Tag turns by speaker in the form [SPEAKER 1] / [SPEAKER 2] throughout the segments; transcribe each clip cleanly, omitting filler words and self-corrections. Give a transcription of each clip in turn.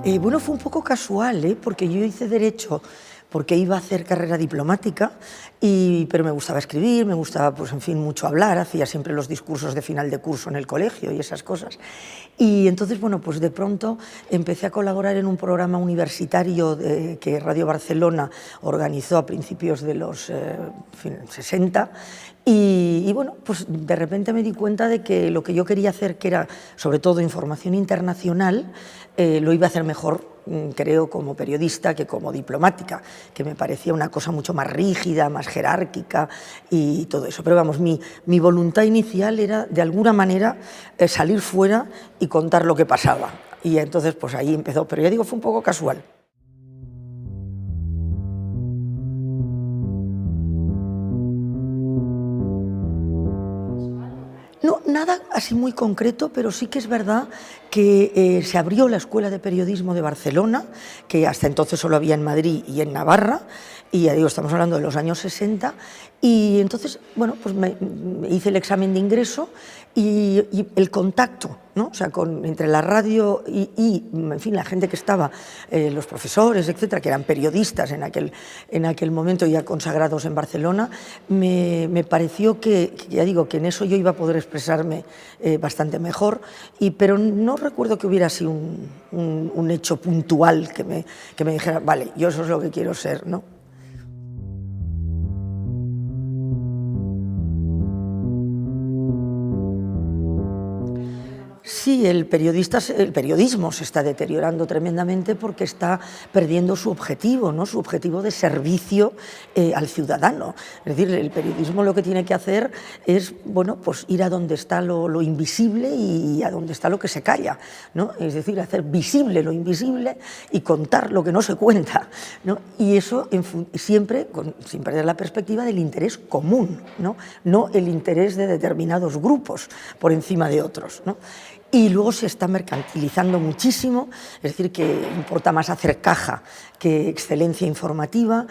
[SPEAKER 1] Bueno, fue un poco casual, porque yo hice Derecho porque iba a hacer carrera diplomática, pero me gustaba escribir, me gustaba, pues, en fin, mucho hablar, hacía siempre los discursos de final de curso en el colegio y esas cosas. Y entonces, bueno, pues de pronto empecé a colaborar en un programa universitario que Radio Barcelona organizó a principios de los 60, y bueno, pues de repente me di cuenta de que lo que yo quería hacer, que era sobre todo información internacional, lo iba a hacer mejor, creo, como periodista que como diplomática, que me parecía una cosa mucho más rígida, más jerárquica y todo eso. Pero vamos, mi voluntad inicial era, de alguna manera, salir fuera y contar lo que pasaba. Y entonces, pues ahí empezó, pero ya digo, fue un poco casual. No, nada así muy concreto, pero sí que es verdad que se abrió la Escuela de Periodismo de Barcelona, que hasta entonces solo había en Madrid y en Navarra, y ya digo, estamos hablando de los años 60, y entonces, bueno, pues me hice el examen de ingreso y el contacto, ¿no? O sea, entre la radio y, en fin, la gente que estaba, los profesores, etcétera, que eran periodistas en aquel momento ya consagrados en Barcelona, me pareció que, ya digo, que en eso yo iba a poder expresarme bastante mejor, pero no recuerdo que hubiera sido un hecho puntual que me dijera, vale, yo eso es lo que quiero ser, ¿no? Sí, el periodismo se está deteriorando tremendamente porque está perdiendo su objetivo, ¿no? Su objetivo de servicio al ciudadano. Es decir, el periodismo lo que tiene que hacer es, bueno, pues ir a donde está lo invisible y a donde está lo que se calla, ¿no? Es decir, hacer visible lo invisible y contar lo que no se cuenta, ¿no? Y eso siempre sin perder la perspectiva del interés común, ¿no? No el interés de determinados grupos por encima de otros, ¿no? Y luego se está mercantilizando muchísimo, es decir, que importa más hacer caja que excelencia informativa.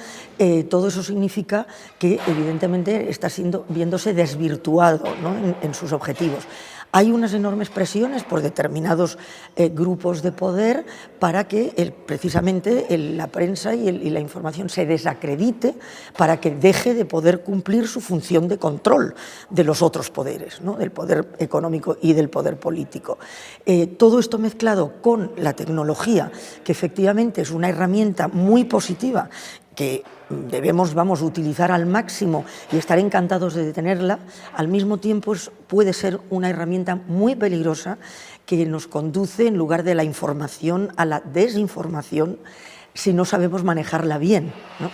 [SPEAKER 1] Todo eso significa que evidentemente está viéndose desvirtuado, ¿no? en sus objetivos. Hay unas enormes presiones por determinados grupos de poder para que precisamente la prensa y la información se desacredite, para que deje de poder cumplir su función de control de los otros poderes, ¿no? Del poder económico y del poder político. Todo esto mezclado con la tecnología, que efectivamente es una herramienta muy positiva, que debemos, utilizar al máximo y estar encantados de tenerla, al mismo tiempo puede ser una herramienta muy peligrosa que nos conduce, en lugar de la información, a la desinformación, si no sabemos manejarla bien, ¿no?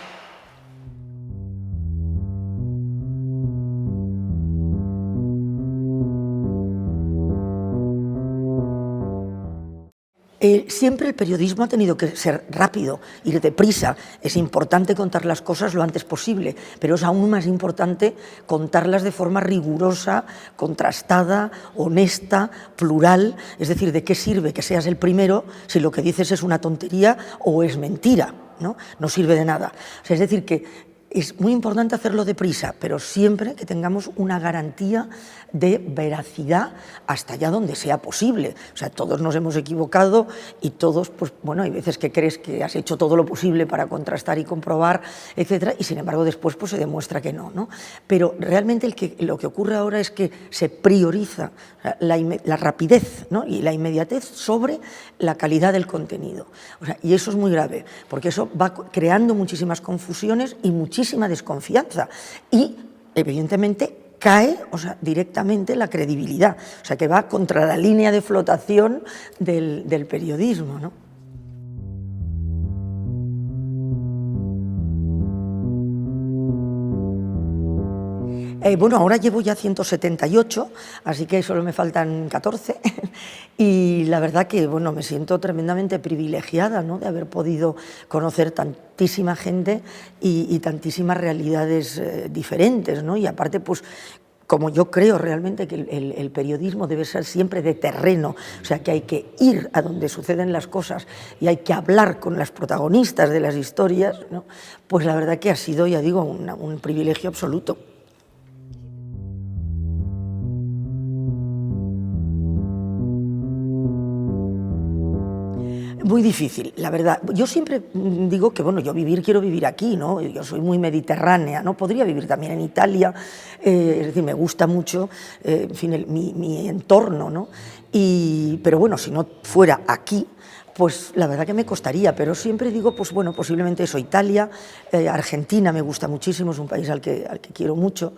[SPEAKER 1] Siempre el periodismo ha tenido que ser rápido, ir deprisa. Es importante contar las cosas lo antes posible, pero es aún más importante contarlas de forma rigurosa, contrastada, honesta, plural. Es decir, ¿de qué sirve que seas el primero si lo que dices es una tontería o es mentira? No sirve de nada. O sea, es decir, que es muy importante hacerlo deprisa, pero siempre que tengamos una garantía de veracidad hasta allá donde sea posible. O sea, todos nos hemos equivocado y todos, pues bueno, hay veces que crees que has hecho todo lo posible para contrastar y comprobar, etcétera, y sin embargo después pues se demuestra que no, ¿no? Pero realmente lo que ocurre ahora es que se prioriza la rapidez, ¿no? Y la inmediatez sobre la calidad del contenido. O sea, y eso es muy grave, porque eso va creando muchísimas confusiones y muchísima desconfianza y, evidentemente, cae, o sea, directamente la credibilidad, o sea, que va contra la línea de flotación del periodismo, ¿no? Bueno, ahora llevo ya 178, así que solo me faltan 14 y la verdad que, bueno, me siento tremendamente privilegiada, ¿no? De haber podido conocer tantísima gente y tantísimas realidades diferentes, ¿no? Y aparte, pues, como yo creo realmente que el periodismo debe ser siempre de terreno, o sea, que hay que ir a donde suceden las cosas y hay que hablar con las protagonistas de las historias, ¿no? Pues la verdad que ha sido, ya digo, un privilegio absoluto. Muy difícil, la verdad. Yo siempre digo que, bueno, yo quiero vivir aquí, ¿no? Yo soy muy mediterránea, ¿no? Podría vivir también en Italia, es decir, me gusta mucho, en fin, mi entorno, ¿no? Pero bueno, si no fuera aquí, pues la verdad que me costaría, pero siempre digo, pues bueno, posiblemente eso, Italia, Argentina me gusta muchísimo, es un país al que quiero mucho,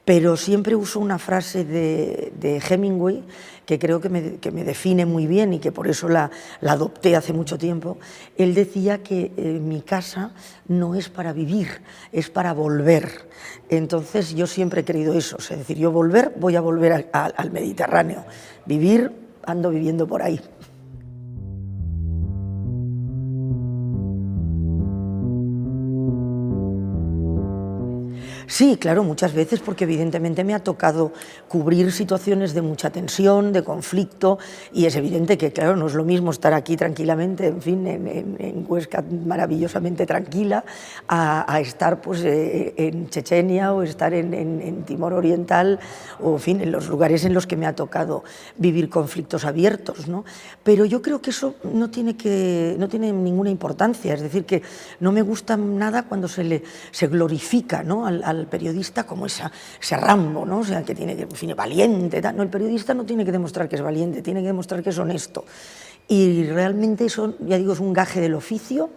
[SPEAKER 1] pero siempre uso una frase de Hemingway que creo que me define muy bien y que por eso la adopté hace mucho tiempo. Él decía que mi casa no es para vivir, es para volver. Entonces yo siempre he creído eso, es decir, yo voy a volver al Mediterráneo, vivir, ando viviendo por ahí. Sí, claro, muchas veces, porque evidentemente me ha tocado cubrir situaciones de mucha tensión, de conflicto, y es evidente que, claro, no es lo mismo estar aquí tranquilamente, en fin, en Huesca maravillosamente tranquila, a estar pues, en Chechenia o estar en Timor Oriental, o en fin, en los lugares en los que me ha tocado vivir conflictos abiertos, ¿no? Pero yo creo que eso no tiene ninguna importancia, es decir, que no me gusta nada cuando se glorifica, ¿no?, al periodista como ese Rambo, ¿no? O sea, que tiene que, en fin, valiente, tal. No, el periodista no tiene que demostrar que es valiente, tiene que demostrar que es honesto. Y realmente eso, ya digo, es un gaje del oficio,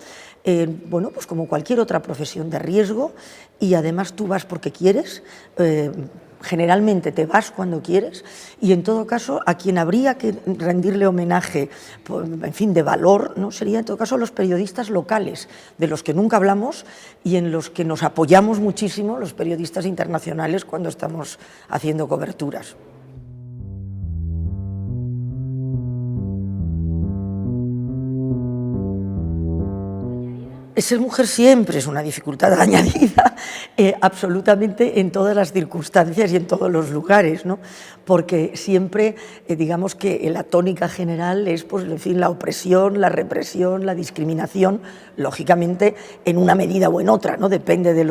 [SPEAKER 1] bueno, pues como cualquier otra profesión de riesgo, y además tú vas porque quieres, generalmente te vas cuando quieres, y en todo caso a quien habría que rendirle homenaje, en fin, de valor, ¿no?, sería en todo caso los periodistas locales, de los que nunca hablamos y en los que nos apoyamos muchísimo los periodistas internacionales cuando estamos haciendo coberturas. Ser mujer siempre es una dificultad añadida, absolutamente en todas las circunstancias y en todos los lugares, ¿no? Porque siempre, digamos que la tónica general es, pues, en fin, la opresión, la represión, la discriminación, lógicamente en una medida o en otra, ¿no? Depende de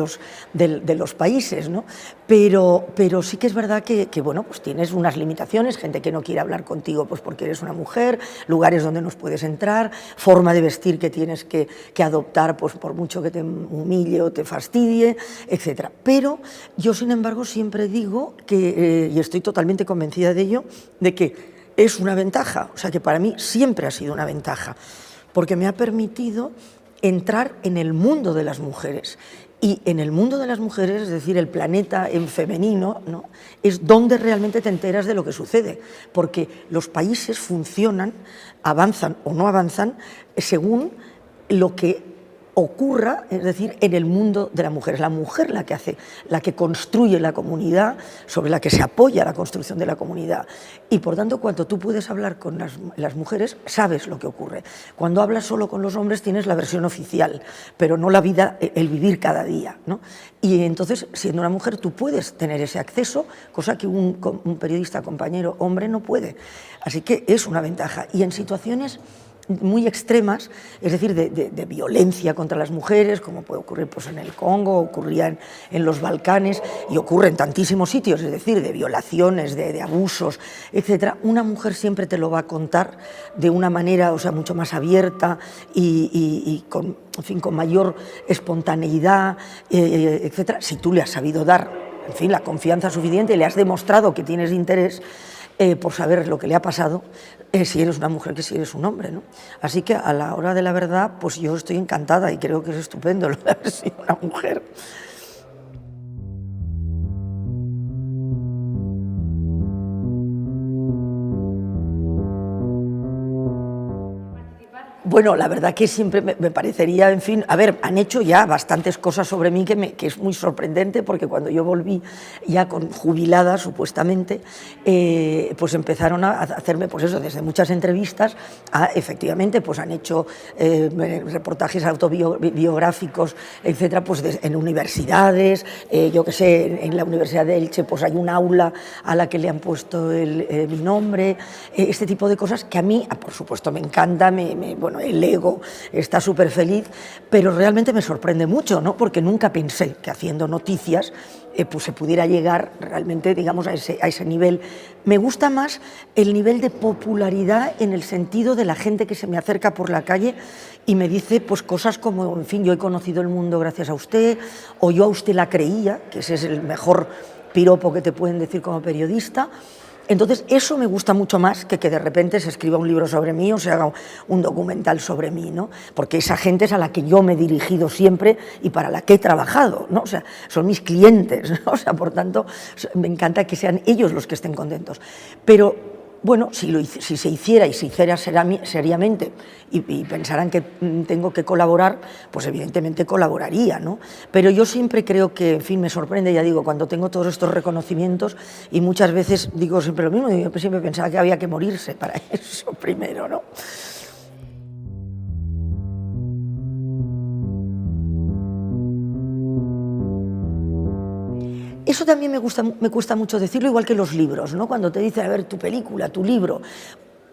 [SPEAKER 1] los países, ¿no? Pero sí que es verdad que, bueno, pues tienes unas limitaciones, gente que no quiere hablar contigo pues porque eres una mujer, lugares donde no puedes entrar, forma de vestir que tienes que adoptar, pues por mucho que te humille o te fastidie, etc. Pero yo, sin embargo, siempre digo que, y estoy totalmente convencida de ello, de que es una ventaja, o sea, que para mí siempre ha sido una ventaja, porque me ha permitido entrar en el mundo de las mujeres. Y en el mundo de las mujeres, es decir, el planeta en femenino, ¿no?, es donde realmente te enteras de lo que sucede, porque los países funcionan, avanzan o no avanzan, según lo que ocurra, es decir, en el mundo de la mujer. Es la mujer la que construye la comunidad, sobre la que se apoya la construcción de la comunidad. Y por tanto, cuando tú puedes hablar con las mujeres, sabes lo que ocurre. Cuando hablas solo con los hombres, tienes la versión oficial, pero no la vida, el vivir cada día, ¿no? Y entonces, siendo una mujer, tú puedes tener ese acceso, cosa que un periodista compañero hombre no puede. Así que es una ventaja. Y en situaciones muy extremas, es decir, de violencia contra las mujeres, como puede ocurrir pues, en el Congo, ocurría en los Balcanes y ocurre en tantísimos sitios, es decir, de violaciones, de abusos, etc. Una mujer siempre te lo va a contar de una manera, o sea, mucho más abierta y con, en fin, con mayor espontaneidad, etc. Si tú le has sabido dar, en fin, la confianza suficiente y le has demostrado que tienes interés por saber lo que le ha pasado, si eres una mujer que si eres un hombre, ¿no? Así que a la hora de la verdad, pues yo estoy encantada y creo que es estupendo lo de haber sido una mujer. Bueno, la verdad que siempre me parecería, en fin, a ver, han hecho ya bastantes cosas sobre mí que es muy sorprendente, porque cuando yo volví ya jubilada, supuestamente, pues empezaron a hacerme, pues eso, desde muchas entrevistas a, efectivamente, pues han hecho reportajes autobiográficos, etcétera, pues en universidades, yo que sé, en la Universidad de Elche, pues hay un aula a la que le han puesto mi nombre, este tipo de cosas que a mí, por supuesto, me encanta, bueno, el ego está súper feliz, pero realmente me sorprende mucho, ¿no? Porque nunca pensé que haciendo noticias pues se pudiera llegar realmente, digamos, a ese nivel. Me gusta más el nivel de popularidad en el sentido de la gente que se me acerca por la calle y me dice pues cosas como, en fin, yo he conocido el mundo gracias a usted, o yo a usted la creía, que ese es el mejor piropo que te pueden decir como periodista. Entonces eso me gusta mucho más que de repente se escriba un libro sobre mí o se haga un documental sobre mí, ¿no? Porque esa gente es a la que yo me he dirigido siempre y para la que he trabajado, ¿no? O sea, son mis clientes, ¿no? O sea, por tanto, me encanta que sean ellos los que estén contentos. Pero bueno, si se hiciera y se hiciera seriamente y pensaran que tengo que colaborar, pues evidentemente colaboraría, ¿no? Pero yo siempre creo que, en fin, me sorprende, ya digo, cuando tengo todos estos reconocimientos y muchas veces digo siempre lo mismo, yo siempre pensaba que había que morirse para eso primero, ¿no? Eso también me cuesta mucho decirlo, igual que los libros, ¿no? Cuando te dicen, a ver, tu película, tu libro.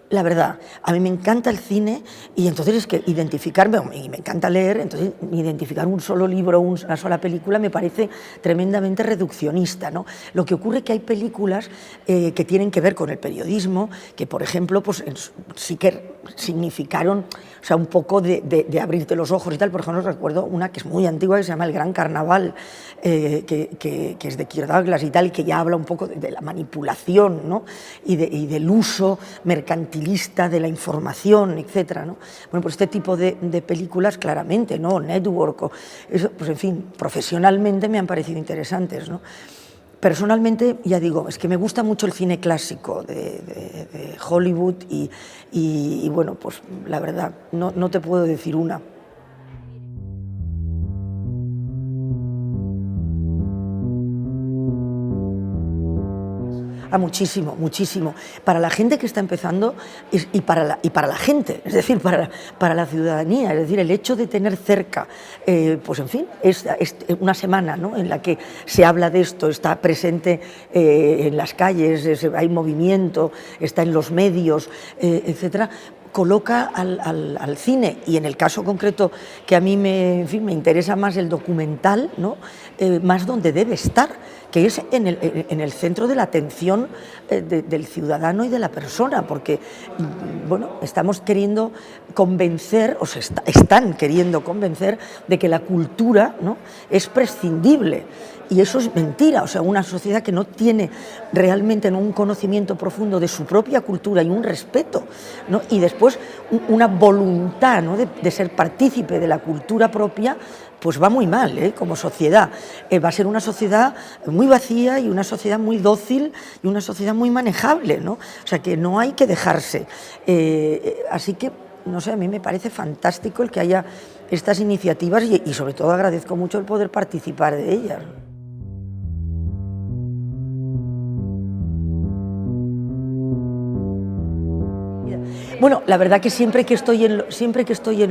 [SPEAKER 1] La verdad, a mí me encanta el cine y entonces es que identificarme, y me encanta leer, entonces identificar un solo libro, una sola película me parece tremendamente reduccionista, ¿no? Lo que ocurre es que hay películas que tienen que ver con el periodismo, que por ejemplo pues, sí que significaron, o sea, un poco de abrirte los ojos y tal. Por ejemplo, recuerdo una que es muy antigua que se llama El Gran Carnaval, que es de Kirk Douglas y tal, y que ya habla un poco de la manipulación, ¿no? y del uso mercantil de la información, etcétera, ¿no? Bueno, pues este tipo de películas, claramente, ¿no? Network, o eso, pues en fin, profesionalmente me han parecido interesantes, ¿no? Personalmente, ya digo, es que me gusta mucho el cine clásico de Hollywood y bueno, pues la verdad, no te puedo decir una. Muchísimo, muchísimo. Para la gente que está empezando y para la gente, es decir, para la ciudadanía, es decir, el hecho de tener cerca, pues en fin, es una semana, ¿no? En la que se habla de esto, está presente en las calles, hay movimiento, está en los medios, etcétera, coloca al cine, y en el caso concreto que a mí en fin, me interesa más el documental, ¿no? Más donde debe estar, que es en el centro de la atención del ciudadano y de la persona, porque bueno, estamos queriendo convencer, o se están queriendo convencer de que la cultura, ¿no? Es prescindible. Y eso es mentira. O sea, una sociedad que no tiene realmente, ¿no?, un conocimiento profundo de su propia cultura y un respeto, ¿no? Y después una voluntad, ¿no?, de ser partícipe de la cultura propia, pues va muy mal, como sociedad. Va a ser una sociedad muy vacía y una sociedad muy dócil y una sociedad muy manejable, ¿no? O sea, que no hay que dejarse. Así que, no sé, a mí me parece fantástico el que haya estas iniciativas y sobre todo agradezco mucho el poder participar de ellas. Bueno, la verdad que siempre que estoy en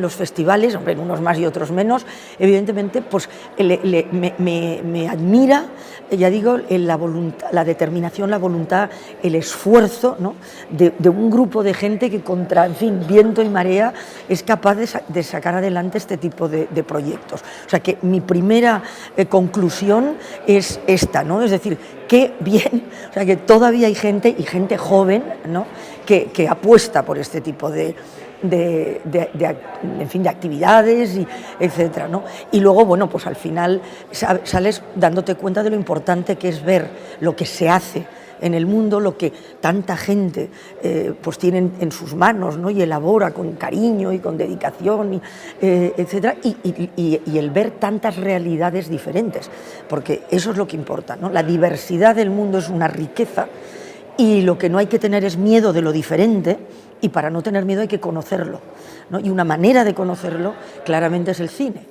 [SPEAKER 1] los festivales, hombre, en unos más y otros menos, evidentemente, pues me admira, ya digo, la voluntad, la determinación, la voluntad, el esfuerzo, ¿no?, de un grupo de gente que contra, en fin, viento y marea es capaz de sacar adelante este tipo de proyectos. O sea que mi primera conclusión es esta, ¿no? Es decir, qué bien, o sea que todavía hay gente, y gente joven, ¿no?, que apuesta por este tipo en fin, de actividades, etcétera, ¿no? Y luego, bueno, pues al final sales dándote cuenta de lo importante que es ver lo que se hace en el mundo, lo que tanta gente pues tiene en sus manos, ¿no?, y elabora con cariño y con dedicación, etcétera, y el ver tantas realidades diferentes, porque eso es lo que importa, ¿no? La diversidad del mundo es una riqueza. Y lo que no hay que tener es miedo de lo diferente, y para no tener miedo hay que conocerlo, ¿no? Y una manera de conocerlo claramente es el cine.